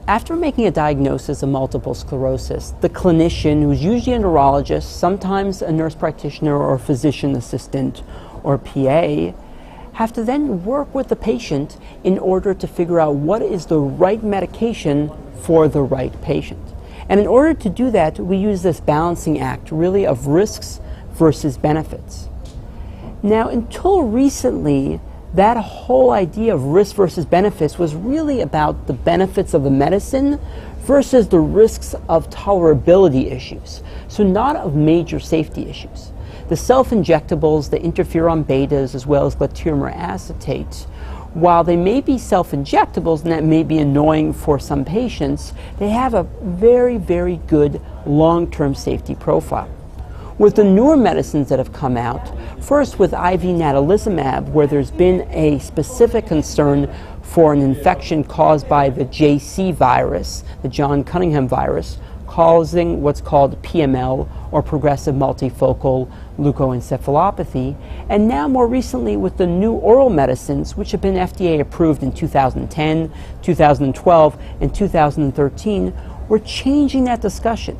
After making a diagnosis of multiple sclerosis, the clinician, who's usually a neurologist, sometimes a nurse practitioner or physician assistant or PA, have to then work with the patient in order to figure out what is the right medication for the right patient. And in order to do that, we use this balancing act, really, of risks versus benefits. Now, until recently, that whole idea of risk versus benefits was really about the benefits of the medicine versus the risks of tolerability issues, so not of major safety issues. The self-injectables, the interferon betas, as well as glutaminyl acetate, while they may be self-injectables and that may be annoying for some patients, they have a very, very good long-term safety profile. With the newer medicines that have come out, first with IV natalizumab, where there's been a specific concern for an infection caused by the JC virus, the John Cunningham virus, causing what's called PML, or progressive multifocal leukoencephalopathy, and now more recently with the new oral medicines, which have been FDA approved in 2010, 2012, and 2013, we're changing that discussion.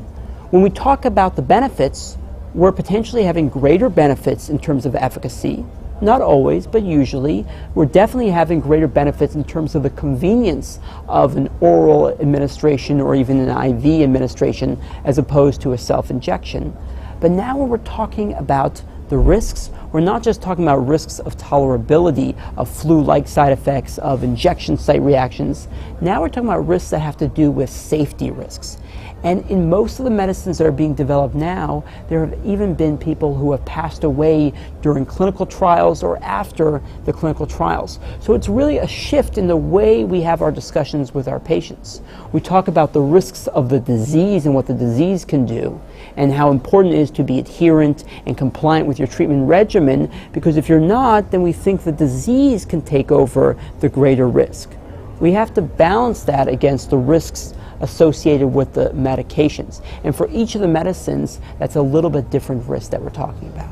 When we talk about the benefits, we're potentially having greater benefits in terms of efficacy. Not always, but usually. We're definitely having greater benefits in terms of the convenience of an oral administration or even an IV administration as opposed to a self-injection. But now when we're talking about the risks, we're not just talking about risks of tolerability, of flu-like side effects, of injection site reactions. Now we're talking about risks that have to do with safety risks. And in most of the medicines that are being developed now, there have even been people who have passed away during clinical trials or after the clinical trials. So it's really a shift in the way we have our discussions with our patients. We talk about the risks of the disease and what the disease can do, and how important it is to be adherent and compliant with your treatment regimen, because if you're not, then we think the disease can take over the greater risk. We have to balance that against the risks associated with the medications. And for each of the medicines, that's a little bit different risk that we're talking about.